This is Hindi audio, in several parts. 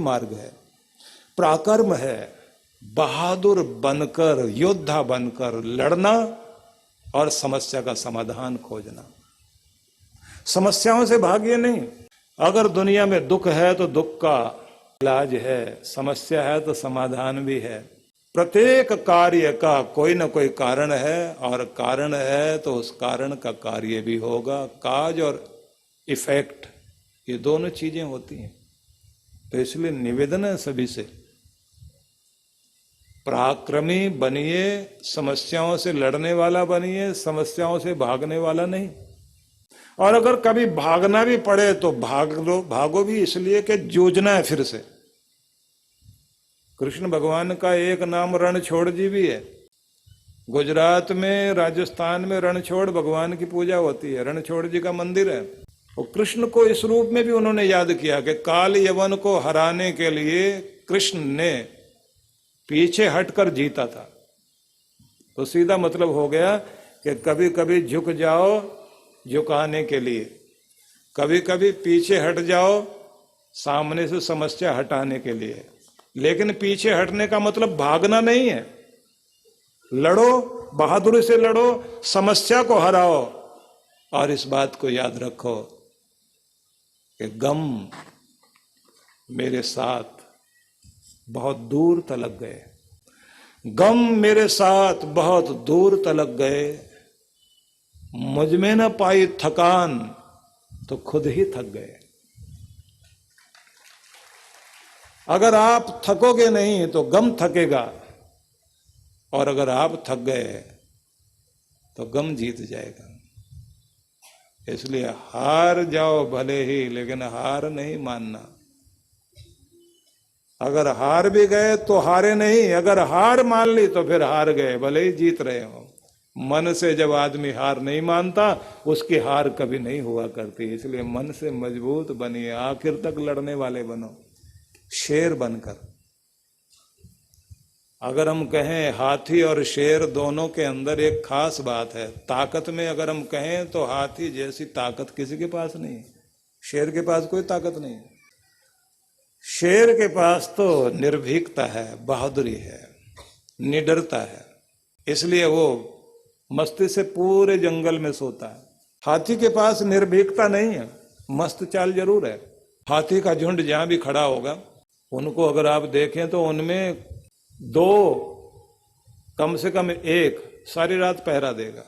मार्ग है। पराक्रम है बहादुर बनकर, योद्धा बनकर लड़ना और समस्या का समाधान खोजना। समस्याओं से भागिए नहीं। अगर दुनिया में दुख है तो दुख का इलाज है, समस्या है तो समाधान भी है। प्रत्येक कार्य का कोई ना कोई कारण है, और कारण है तो उस कारण का कार्य भी होगा। काज और इफेक्ट, ये दोनों चीजें होती हैं। तो इसलिए निवेदन है सभी से, पराक्रमी बनिए, समस्याओं से लड़ने वाला बनिए, समस्याओं से भागने वाला नहीं। और अगर कभी भागना भी पड़े तो भागो भी इसलिए कि जूझना है फिर से। कृष्ण भगवान का एक नाम रणछोड़ जी भी है। गुजरात में, राजस्थान में रणछोड़ भगवान की पूजा होती है, रणछोड़ जी का मंदिर है। और कृष्ण को इस रूप में भी उन्होंने याद किया कि काल यवन को हराने के लिए कृष्ण ने पीछे हटकर जीता था। तो सीधा मतलब हो गया कि कभी कभी झुक जाओ झुकाने के लिए, कभी कभी पीछे हट जाओ सामने से समस्या हटाने के लिए। लेकिन पीछे हटने का मतलब भागना नहीं है। लड़ो, बहादुरी से लड़ो, समस्या को हराओ। और इस बात को याद रखो कि गम मेरे साथ बहुत दूर तलक गए, गम मेरे साथ बहुत दूर तलक गए, मुझ में न पाई थकान तो खुद ही थक गए। अगर आप थकोगे नहीं तो गम थकेगा, और अगर आप थक गए तो गम जीत जाएगा। इसलिए हार जाओ भले ही, लेकिन हार नहीं मानना। अगर हार भी गए तो हारे नहीं, अगर हार मान ली तो फिर हार गए, भले ही जीत रहे हो। मन से जब आदमी हार नहीं मानता, उसकी हार कभी नहीं हुआ करती। इसलिए मन से मजबूत बनिए, आखिर तक लड़ने वाले बनो, शेर बनकर। अगर हम कहें हाथी और शेर दोनों के अंदर एक खास बात है, ताकत में अगर हम कहें तो हाथी जैसी ताकत किसी के पास नहीं, शेर के पास कोई ताकत नहीं। शेर के पास तो निर्भीकता है, बहादुरी है, निडरता है, इसलिए वो मस्ती से पूरे जंगल में सोता है। हाथी के पास निर्भीकता नहीं है, मस्त चाल जरूर है। हाथी का झुंड जहां भी खड़ा होगा, उनको अगर आप देखें तो उनमें दो, कम से कम एक सारी रात पहरा देगा,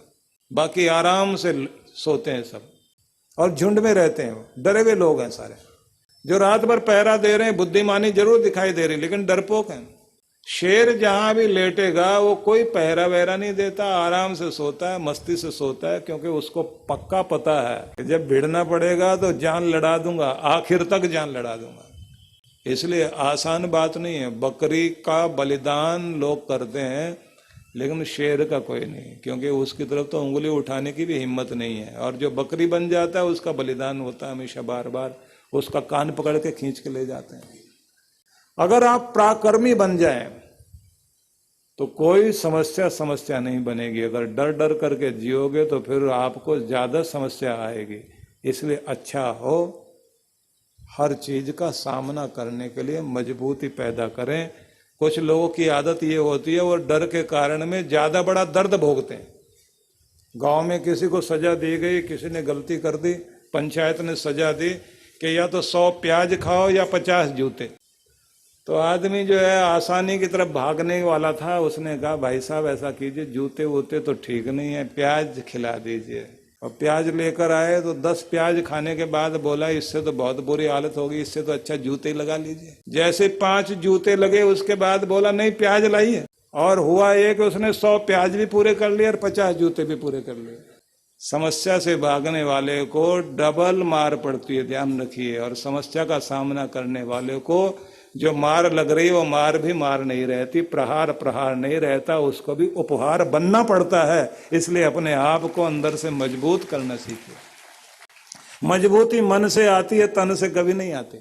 बाकी आराम से सोते हैं सब, और झुंड में रहते हैं। डरे हुए लोग हैं सारे। जो रात भर पहरा दे रहे हैं बुद्धिमानी जरूर दिखाई दे रही, लेकिन डरपोक हैं। शेर जहां भी लेटेगा वो कोई पहरा वहरा नहीं देता, आराम से सोता है, मस्ती से सोता है, क्योंकि उसको पक्का पता है कि जब भिड़ना पड़ेगा तो जान लड़ा दूंगा, आखिर तक जान लड़ा दूंगा। इसलिए आसान बात नहीं है। बकरी का बलिदान लोग करते हैं, लेकिन शेर का कोई नहीं, क्योंकि उसकी तरफ तो उंगली उठाने की भी हिम्मत नहीं है। और जो बकरी बन जाता है उसका बलिदान होता है हमेशा, बार बार उसका कान पकड़ के खींच के ले जाते हैं। अगर आप पराक्रमी बन जाएं तो कोई समस्या नहीं बनेगी। अगर डर डर करके जियोगे तो फिर आपको ज्यादा समस्या आएगी। इसलिए अच्छा हो, हर चीज का सामना करने के लिए मजबूती पैदा करें। कुछ लोगों की आदत ये होती है, वो डर के कारण में ज्यादा बड़ा दर्द भोगते हैं। गांव में किसी को सजा दी गई, किसी ने गलती कर दी, पंचायत ने सजा दी कि या तो 100 प्याज खाओ या 50 जूते। तो आदमी जो है आसानी की तरफ भागने वाला था, उसने कहा भाई साहब ऐसा कीजिए, जूते वूते तो ठीक नहीं है, प्याज खिला दीजिए। और प्याज लेकर आए तो 10 प्याज खाने के बाद बोला इससे तो बहुत बुरी हालत होगी, इससे तो अच्छा जूते लगा लीजिए। जैसे 5 जूते लगे उसके बाद बोला नहीं प्याज लाइए, और हुआ ये कि उसने 100 प्याज भी पूरे कर लिए और 50 जूते भी पूरे कर लिए। समस्या से भागने वाले को डबल मार पड़ती है, ध्यान रखिए। और समस्या का सामना करने वाले को जो मार लग रही है वो मार भी मार नहीं रहती, प्रहार नहीं रहता, उसको भी उपहार बनना पड़ता है। इसलिए अपने आप को अंदर से मजबूत करना सीखिए। मजबूती मन से आती है, तन से कभी नहीं आती।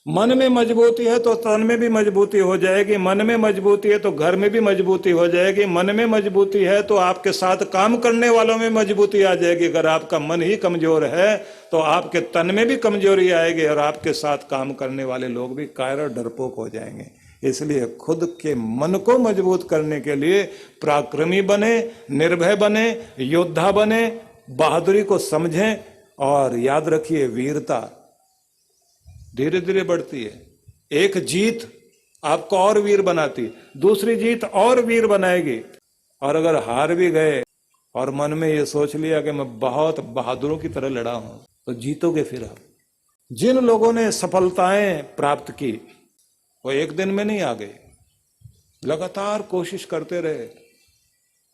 मन में मजबूती है तो तन में भी मजबूती हो जाएगी, मन में मजबूती है तो घर में भी मजबूती हो जाएगी, मन में मजबूती है तो आपके साथ काम करने वालों में मजबूती आ जाएगी। अगर आपका मन ही कमजोर है तो आपके तन में भी कमजोरी आएगी और आपके साथ काम करने वाले लोग भी कायर और डरपोक हो जाएंगे। इसलिए खुद के मन को मजबूत करने के लिए पराक्रमी बने, निर्भय बने, योद्धा बने, बहादुरी को समझें। और याद रखिए, वीरता धीरे धीरे बढ़ती है। एक जीत आपको और वीर बनाती, दूसरी जीत और वीर बनाएगी। और अगर हार भी गए और मन में ये सोच लिया कि मैं बहुत बहादुरों की तरह लड़ा हूं, तो जीतोगे फिर आप। जिन लोगों ने सफलताएं प्राप्त की वो एक दिन में नहीं आ गए, लगातार कोशिश करते रहे।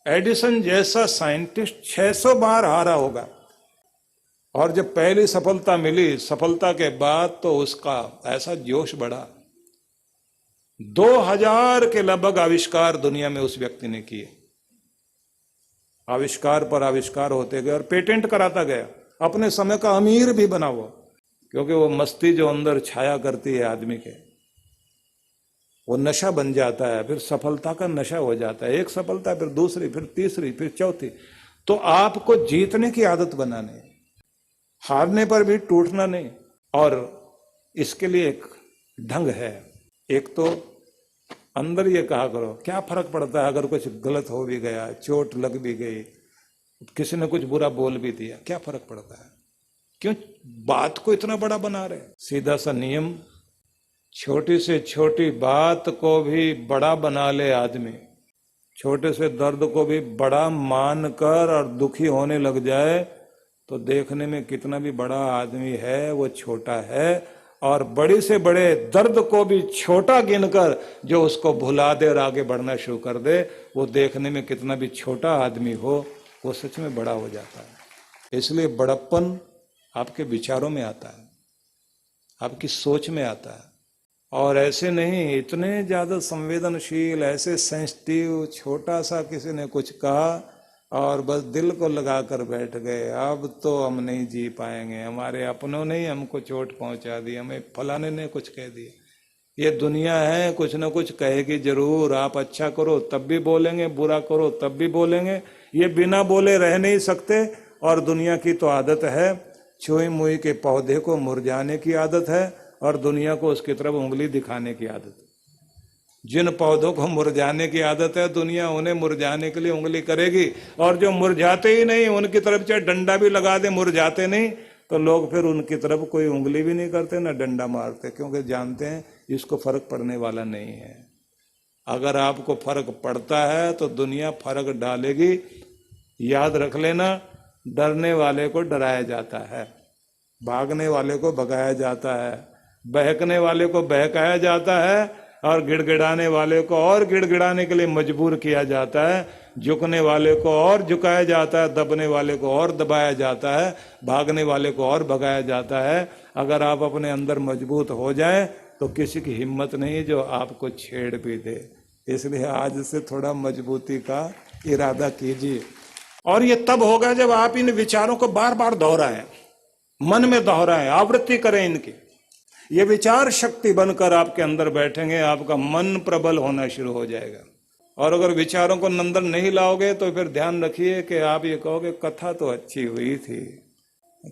एडिसन जैसा साइंटिस्ट 600 बार हारा होगा, और जब पहली सफलता मिली, सफलता के बाद तो उसका ऐसा जोश बढ़ा। 2000 के लगभग आविष्कार दुनिया में उस व्यक्ति ने किए। आविष्कार पर आविष्कार होते गए और पेटेंट कराता गया। अपने समय का अमीर भी बना वो, क्योंकि वो मस्ती जो अंदर छाया करती है आदमी के, वो नशा बन जाता है। फिर सफलता का नशा हो जाता है। एक सफलता, फिर दूसरी, फिर तीसरी, फिर चौथी। तो आपको जीतने की आदत बनानी है, हारने पर भी टूटना नहीं। और इसके लिए एक ढंग है। एक तो अंदर ये कहा करो, क्या फर्क पड़ता है अगर कुछ गलत हो भी गया, चोट लग भी गई, किसी ने कुछ बुरा बोल भी दिया, क्या फर्क पड़ता है? क्यों बात को इतना बड़ा बना रहे? सीधा सा नियम, छोटी से छोटी बात को भी बड़ा बना ले आदमी, छोटे से दर्द को भी बड़ा मानकर और दुखी होने लग जाए, तो देखने में कितना भी बड़ा आदमी है वो छोटा है। और बड़ी से बड़े दर्द को भी छोटा गिनकर जो उसको भुला दे और आगे बढ़ना शुरू कर दे, वो देखने में कितना भी छोटा आदमी हो, वो सच में बड़ा हो जाता है। इसलिए बड़प्पन आपके विचारों में आता है, आपकी सोच में आता है। और ऐसे नहीं, इतने ज्यादा संवेदनशील, ऐसे सेंसिटिव, छोटा सा किसी ने कुछ कहा और बस दिल को लगा कर बैठ गए, अब तो हम नहीं जी पाएंगे, हमारे अपनों ने ही हमको चोट पहुंचा दी, हमें फलाने ने कुछ कह दिया। ये दुनिया है, कुछ ना कुछ कहेगी जरूर। आप अच्छा करो तब भी बोलेंगे, बुरा करो तब भी बोलेंगे। ये बिना बोले रह नहीं सकते। और दुनिया की तो आदत है, छुई मुई के पौधे को मुरझाने की आदत है और दुनिया को उसकी तरफ उंगली दिखाने की आदत है। जिन पौधों को मुरझाने की आदत है, दुनिया उन्हें मुरझाने के लिए उंगली करेगी। और जो मुरझाते ही नहीं, उनकी तरफ चाहे डंडा भी लगा दे, मुरझाते नहीं, तो लोग फिर उनकी तरफ कोई उंगली भी नहीं करते, ना डंडा मारते, क्योंकि जानते हैं इसको फर्क पड़ने वाला नहीं है। अगर आपको फर्क पड़ता है तो दुनिया फर्क डालेगी। याद रख लेना, डरने वाले को डराया जाता है, भागने वाले को भगाया जाता है, बहकने वाले को बहकाया जाता है, और गिड़गिड़ाने वाले को और गिड़गिड़ाने के लिए मजबूर किया जाता है, झुकने वाले को और झुकाया जाता है, दबने वाले को और दबाया जाता है, भागने वाले को और भगाया जाता है। अगर आप अपने अंदर मजबूत हो जाएं तो किसी की हिम्मत नहीं जो आपको छेड़ भी दे। इसलिए आज से थोड़ा मजबूती का इरादा कीजिए। और ये तब होगा जब आप इन विचारों को बार बार दोहराएं, मन में दोहराएं, आवृत्ति करें इनकी। ये विचार शक्ति बनकर आपके अंदर बैठेंगे, आपका मन प्रबल होना शुरू हो जाएगा। और अगर विचारों को अंदर नहीं लाओगे तो फिर ध्यान रखिए कि आप ये कहोगे कथा तो अच्छी हुई थी,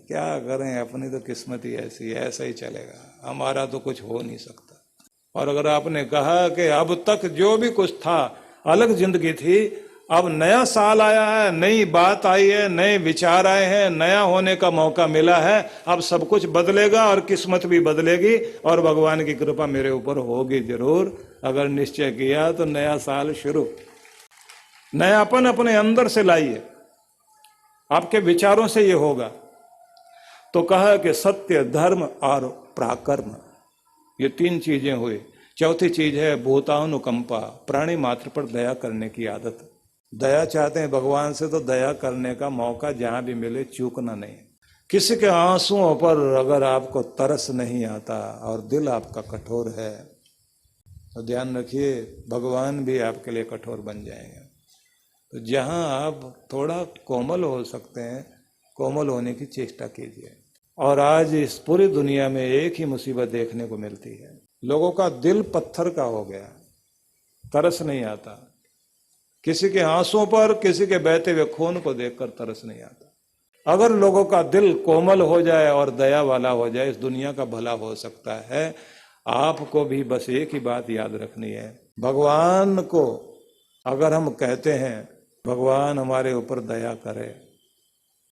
क्या करें, अपनी तो किस्मत ही ऐसी है, ऐसा ही चलेगा, हमारा तो कुछ हो नहीं सकता। और अगर आपने कहा कि अब तक जो भी कुछ था अलग जिंदगी थी, अब नया साल आया है, नई बात आई है, नए विचार आए हैं, नया होने का मौका मिला है, अब सब कुछ बदलेगा और किस्मत भी बदलेगी और भगवान की कृपा मेरे ऊपर होगी जरूर। अगर निश्चय किया तो नया साल शुरू। नयापन अपने अंदर से लाइए, आपके विचारों से ये होगा। तो कहा कि सत्य, धर्म और पराक्रम, ये 3 चीजें हुई। चौथी चीज है भूतानुकंपा, प्राणी मात्र पर दया करने की आदत। दया चाहते हैं भगवान से तो दया करने का मौका जहां भी मिले चूकना नहीं। किसी के आंसुओं पर अगर आपको तरस नहीं आता और दिल आपका कठोर है तो ध्यान रखिए भगवान भी आपके लिए कठोर बन जाएंगे। तो जहां आप थोड़ा कोमल हो सकते हैं, कोमल होने की चेष्टा कीजिए। और आज इस पूरी दुनिया में एक ही मुसीबत देखने को मिलती है, लोगों का दिल पत्थर का हो गया, तरस नहीं आता किसी के आंसुओं पर, किसी के बहते हुए खून को देखकर तरस नहीं आता। अगर लोगों का दिल कोमल हो जाए और दया वाला हो जाए, इस दुनिया का भला हो सकता है। आपको भी बस एक ही बात याद रखनी है, भगवान को अगर हम कहते हैं भगवान हमारे ऊपर दया करे,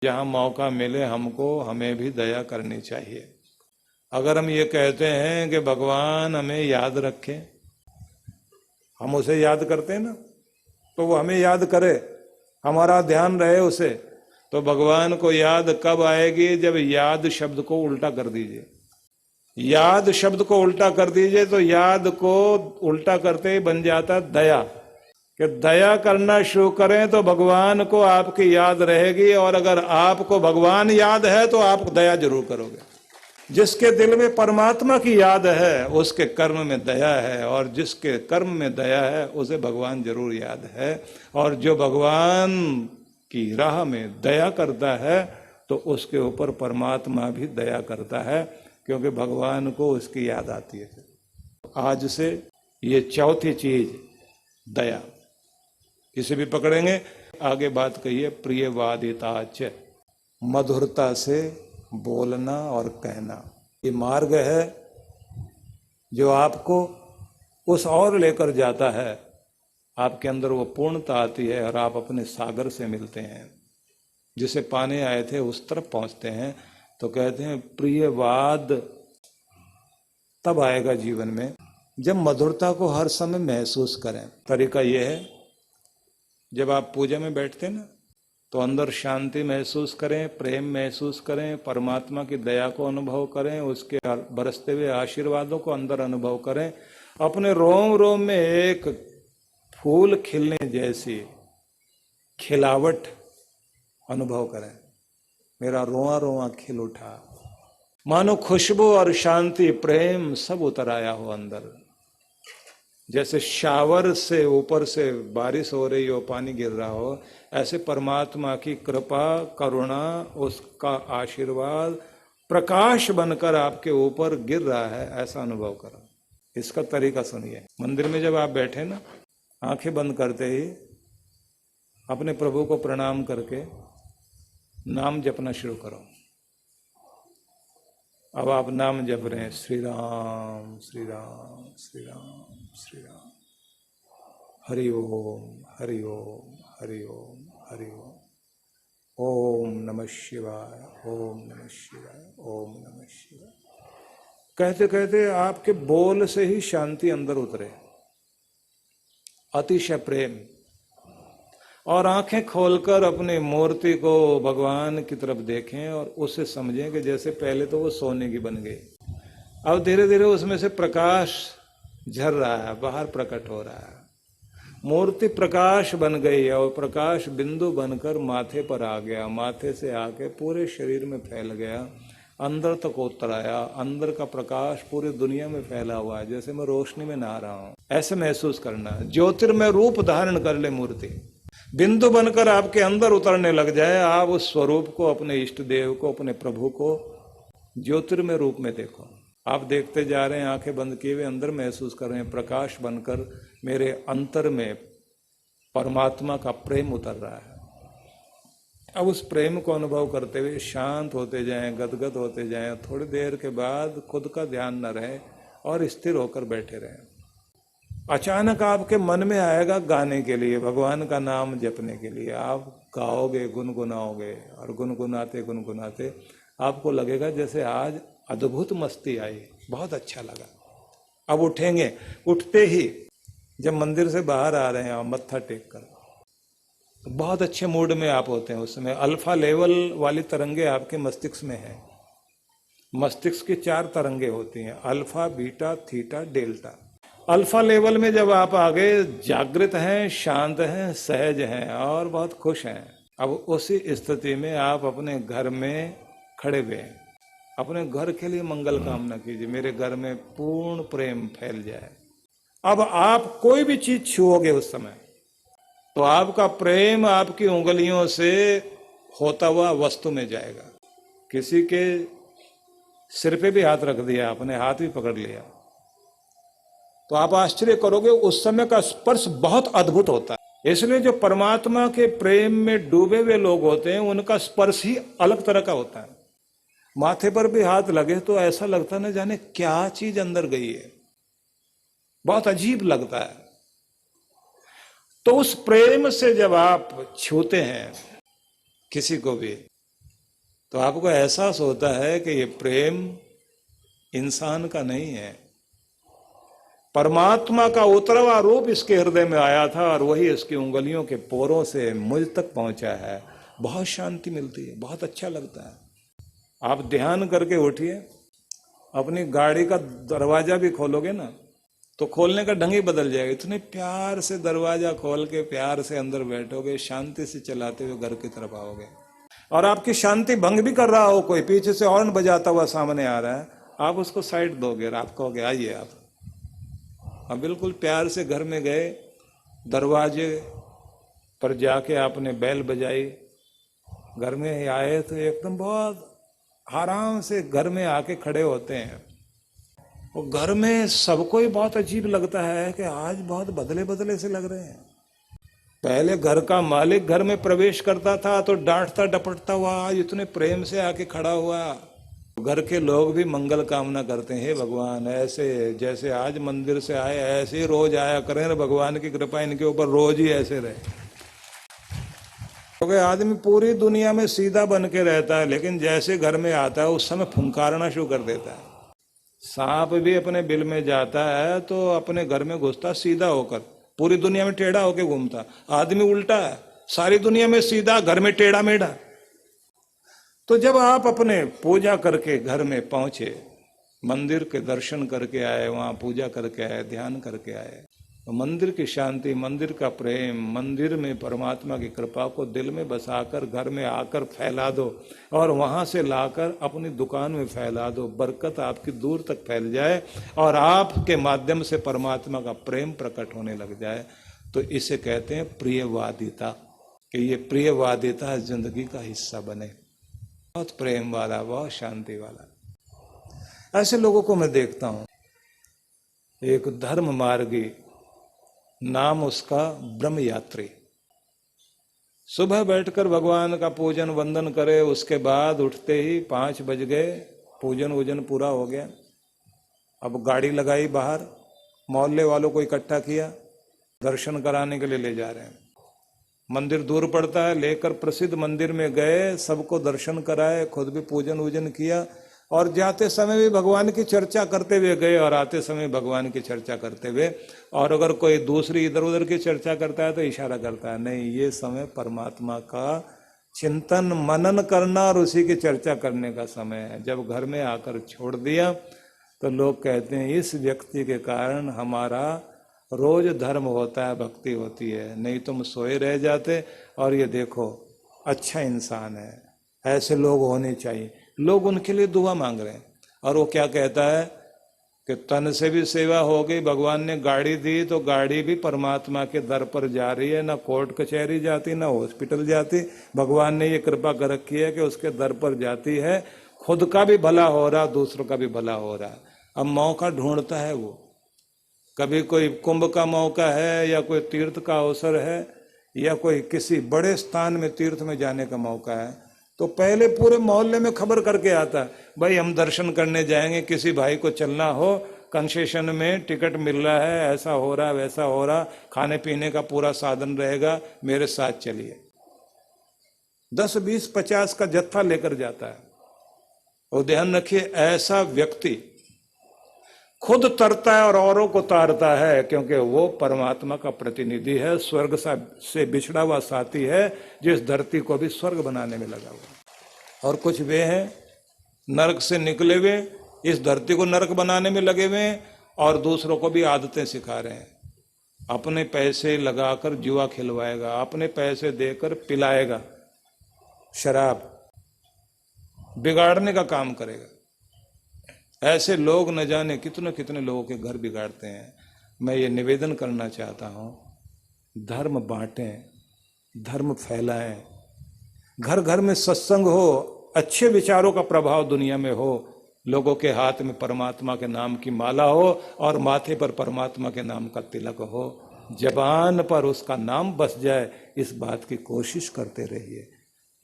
जहां मौका मिले हमको, हमें भी दया करनी चाहिए। अगर हम ये कहते हैं कि भगवान हमें याद रखे, हम उसे याद करते हैं ना, तो वो हमें याद करे, हमारा ध्यान रहे उसे। तो भगवान को याद कब आएगी? जब याद शब्द को उल्टा कर दीजिए। याद शब्द को उल्टा कर दीजिए तो याद को उल्टा करते ही बन जाता दया, कि दया करना शुरू करें तो भगवान को आपकी याद रहेगी, और अगर आपको भगवान याद है तो आप दया जरूर करोगे। जिसके दिल में परमात्मा की याद है उसके कर्म में दया है, और जिसके कर्म में दया है उसे भगवान जरूर याद है। और जो भगवान की राह में दया करता है तो उसके ऊपर परमात्मा भी दया करता है, क्योंकि भगवान को उसकी याद आती है। आज से ये चौथी चीज दया, इसे भी पकड़ेंगे। आगे बात कहिए, प्रियवादिताच, मधुरता से बोलना और कहना। ये मार्ग है जो आपको उस और लेकर जाता है, आपके अंदर वो पूर्णता आती है और आप अपने सागर से मिलते हैं, जिसे पाने आए थे उस तरफ पहुंचते हैं। तो कहते हैं प्रियवाद तब आएगा जीवन में जब मधुरता को हर समय महसूस करें। तरीका यह है, जब आप पूजा में बैठते हैं ना, तो अंदर शांति महसूस करें, प्रेम महसूस करें, परमात्मा की दया को अनुभव करें, उसके बरसते हुए आशीर्वादों को अंदर अनुभव करें। अपने रोम रोम में एक फूल खिलने जैसी खिलावट अनुभव करें। मेरा रोआ रोआ खिल उठा, मानो खुशबू और शांति प्रेम सब उतर आया हो अंदर। जैसे शावर से ऊपर से बारिश हो रही हो, पानी गिर रहा हो, ऐसे परमात्मा की कृपा, करुणा, उसका आशीर्वाद प्रकाश बनकर आपके ऊपर गिर रहा है, ऐसा अनुभव करो। इसका तरीका सुनिए। मंदिर में जब आप बैठे ना, आंखें बंद करते ही अपने प्रभु को प्रणाम करके नाम जपना शुरू करो। अब आप नाम जप रहे हैं, श्री राम श्री राम श्री राम श्री राम, हरि ओम हरि ओम हरि ओम हरि ओम, ओम नमः शिवाय ओम नमः शिवाय ओम नमः शिवाय। कहते कहते आपके बोल से ही शांति अंदर उतरे, अतिशय प्रेम। और आंखें खोलकर अपनी मूर्ति को भगवान की तरफ देखें और उसे समझें कि जैसे पहले तो वो सोने की बन गई, अब धीरे धीरे उसमें से प्रकाश झर रहा है, बाहर प्रकट हो रहा है। मूर्ति प्रकाश बन गई और प्रकाश बिंदु बनकर माथे पर आ गया, माथे से आके पूरे शरीर में फैल गया, अंदर तक उतर आया। अंदर का प्रकाश पूरी दुनिया में फैला हुआ है, जैसे मैं रोशनी में नहा रहा हूं, ऐसे महसूस करना। ज्योतिर्मय रूप धारण कर ले मूर्ति, बिंदु बनकर आपके अंदर उतरने लग जाए। आप उस स्वरूप को, अपने इष्ट देव को, अपने प्रभु को ज्योतिर्मय रूप में देखो। आप देखते जा रहे हैं, आंखें बंद किए हुए, अंदर महसूस कर रहे हैं प्रकाश बनकर मेरे अंतर में परमात्मा का प्रेम उतर रहा है। अब उस प्रेम को अनुभव करते हुए शांत होते जाएं, गदगद होते जाएं। थोड़ी देर के बाद खुद का ध्यान न रहे और स्थिर होकर बैठे रहें। अचानक आपके मन में आएगा गाने के लिए, भगवान का नाम जपने के लिए। आप गाओगे, गुनगुनाओगे, और गुनगुनाते गुनगुनाते आपको लगेगा जैसे आज अद्भुत मस्ती आई, बहुत अच्छा लगा। अब उठेंगे, उठते ही जब मंदिर से बाहर आ रहे हैं, आप मत्था टेक कर, बहुत अच्छे मूड में आप होते हैं। उस समय अल्फा लेवल वाली तरंगे आपके मस्तिष्क में है। मस्तिष्क की 4 तरंगे होती हैं, alpha, beta, theta, delta. Alpha level में जब आप आ गए, जागृत हैं, शांत हैं, सहज हैं और बहुत खुश हैं। अब उसी स्थिति में आप अपने घर में खड़े हुए हैं। अपने घर के लिए मंगल कामना कीजिए, मेरे घर में पूर्ण प्रेम फैल जाए। अब आप कोई भी चीज छुओगे उस समय, तो आपका प्रेम आपकी उंगलियों से होता हुआ वस्तु में जाएगा। किसी के सिर पे भी हाथ रख दिया, अपने हाथ भी पकड़ लिया, तो आप आश्चर्य करोगे उस समय का स्पर्श बहुत अद्भुत होता है। इसलिए जो परमात्मा के प्रेम में डूबे हुए लोग होते हैं उनका स्पर्श ही अलग तरह का होता है। माथे पर भी हाथ लगे तो ऐसा लगता न जाने क्या चीज अंदर गई है, बहुत अजीब लगता है। तो उस प्रेम से जब आप छूते हैं किसी को भी, तो आपको एहसास होता है कि ये प्रेम इंसान का नहीं है, परमात्मा का उतरवा रूप इसके हृदय में आया था और वही इसकी उंगलियों के पोरों से मुझ तक पहुंचा है। बहुत शांति मिलती है, बहुत अच्छा लगता है। आप ध्यान करके उठिए, अपनी गाड़ी का दरवाजा भी खोलोगे ना तो खोलने का ढंग ही बदल जाएगा। इतने प्यार से दरवाजा खोल के प्यार से अंदर बैठोगे, शांति से चलाते हुए घर की तरफ आओगे। और आपकी शांति भंग भी कर रहा हो, कोई पीछे से हॉर्न बजाता हुआ सामने आ रहा है, आप उसको साइड दोगे और आप कहोगे आइए आप। अब बिल्कुल प्यार से घर में गए, दरवाजे पर जाके आपने बैल बजाई, घर में आए तो एकदम बहुत आराम से घर में आके खड़े होते हैं। और घर में सबको ही बहुत अजीब लगता है कि आज बहुत बदले बदले से लग रहे हैं। पहले घर का मालिक घर में प्रवेश करता था तो डांटता डपटता हुआ, आज इतने प्रेम से आके खड़ा हुआ। घर के लोग भी मंगल कामना करते हैं, हे भगवान ऐसे जैसे आज मंदिर से आए ऐसे ही रोज आया करें, भगवान की कृपा इनके ऊपर रोज ही ऐसे रहे। क्योंकि आदमी पूरी दुनिया में सीधा बन के रहता है, लेकिन जैसे घर में आता है उस समय फुंकारना शुरू कर देता है। सांप भी अपने बिल में जाता है तो अपने घर में घुसता सीधा होकर, पूरी दुनिया में टेढ़ा होकर घूमता। आदमी उल्टा है, सारी दुनिया में सीधा, घर में टेढ़ा मेढ़ा। तो जब आप अपने पूजा करके घर में पहुंचे, मंदिर के दर्शन करके आए, वहां पूजा करके आए, ध्यान करके आए, तो मंदिर की शांति, मंदिर का प्रेम, मंदिर में परमात्मा की कृपा को दिल में बसाकर घर में आकर फैला दो और वहां से लाकर अपनी दुकान में फैला दो। बरकत आपकी दूर तक फैल जाए और आपके माध्यम से परमात्मा का प्रेम प्रकट होने लग जाए। तो इसे कहते हैं प्रियवादिता, कि ये प्रियवादिता जिंदगी का हिस्सा बने। बहुत प्रेम वाला, बहुत शांति वाला, ऐसे लोगों को मैं देखता हूं। एक धर्म मार्गी, नाम उसका ब्रह्म यात्री, सुबह बैठकर भगवान का पूजन वंदन करे, उसके बाद उठते ही 5 बज गए, पूजन वूजन पूरा हो गया, अब गाड़ी लगाई बाहर, मोहल्ले वालों को इकट्ठा किया, दर्शन कराने के लिए ले जा रहे हैं। मंदिर दूर पड़ता है, लेकर प्रसिद्ध मंदिर में गए, सबको दर्शन कराए, खुद भी पूजन वूजन किया और जाते समय भी भगवान की चर्चा करते हुए गए और आते समय भगवान की चर्चा करते हुए। और अगर कोई दूसरी इधर उधर की चर्चा करता है तो इशारा करता है, नहीं ये समय परमात्मा का चिंतन मनन करना और उसी की चर्चा करने का समय है। जब घर में आकर छोड़ दिया तो लोग कहते हैं इस व्यक्ति के कारण हमारा रोज धर्म होता है, भक्ति होती है, नहीं तुम सोए रह जाते। और ये देखो अच्छा इंसान है, ऐसे लोग होने चाहिए। लोग उनके लिए दुआ मांग रहे हैं और वो क्या कहता है कि तन से भी सेवा हो गई, भगवान ने गाड़ी दी तो गाड़ी भी परमात्मा के दर पर जा रही है, ना कोर्ट कचहरी जाती, ना हॉस्पिटल जाती, भगवान ने ये कृपा कर रखी है कि उसके दर पर जाती है। खुद का भी भला हो रहा, दूसरों का भी भला हो रहा। अब मौका ढूंढता है वो, कभी कोई कुंभ का मौका है या कोई तीर्थ का अवसर है या कोई किसी बड़े स्थान में तीर्थ में जाने का मौका है, तो पहले पूरे मोहल्ले में खबर करके आता है, भाई हम दर्शन करने जाएंगे, किसी भाई को चलना हो, कंसेशन में टिकट मिल रहा है, ऐसा हो रहा है वैसा हो रहा, खाने पीने का पूरा साधन रहेगा, मेरे साथ चलिए। 10, 20, 50 का जत्था लेकर जाता है। और ध्यान रखिए ऐसा व्यक्ति खुद तरता है और औरों को तारता है, क्योंकि वो परमात्मा का प्रतिनिधि है, स्वर्ग से बिछड़ा हुआ साथी है, जिस धरती को भी स्वर्ग बनाने में लगा हुआ। और कुछ वे हैं नरक से निकले हुए, इस धरती को नरक बनाने में लगे हुए और दूसरों को भी आदतें सिखा रहे हैं। अपने पैसे लगाकर जुआ खिलवाएगा, अपने पैसे देकर पिलाएगा, शराब बिगाड़ने का काम करेगा। ऐसे लोग न जाने कितने कितने लोगों के घर बिगाड़ते हैं। मैं ये निवेदन करना चाहता हूँ, धर्म बांटें, धर्म फैलाएं, घर घर में सत्संग हो, अच्छे विचारों का प्रभाव दुनिया में हो, लोगों के हाथ में परमात्मा के नाम की माला हो और माथे पर परमात्मा के नाम का तिलक हो, जबान पर उसका नाम बस जाए, इस बात की कोशिश करते रहिए।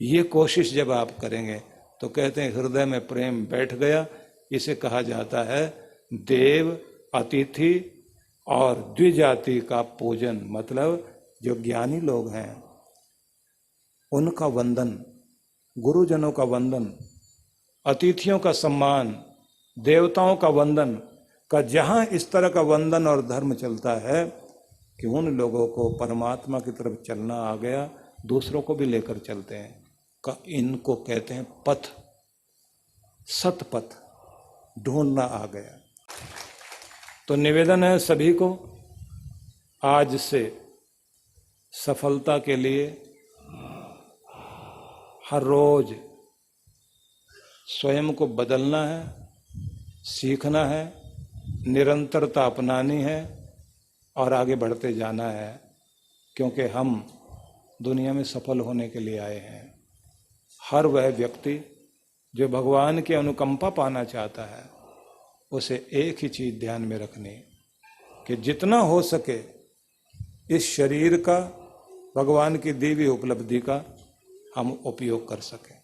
ये कोशिश जब आप करेंगे तो कहते हैं हृदय में प्रेम बैठ गया। इसे कहा जाता है देव, अतिथि और द्विजाति का पूजन। मतलब जो ज्ञानी लोग हैं उनका वंदन, गुरुजनों का वंदन, अतिथियों का सम्मान, देवताओं का वंदन का जहाँ इस तरह का वंदन और धर्म चलता है कि उन लोगों को परमात्मा की तरफ चलना आ गया, दूसरों को भी लेकर चलते हैं, का इनको कहते हैं पथ, सतपथ ढूंढना आ गया। तो निवेदन है सभी को, आज से सफलता के लिए हर रोज स्वयं को बदलना है, सीखना है, निरंतरता अपनानी है और आगे बढ़ते जाना है, क्योंकि हम दुनिया में सफल होने के लिए आए हैं। हर वह व्यक्ति जो भगवान की अनुकंपा पाना चाहता है उसे एक ही चीज ध्यान में रखनी कि जितना हो सके इस शरीर का, भगवान की दी हुई उपलब्धि का हम उपयोग कर सकें।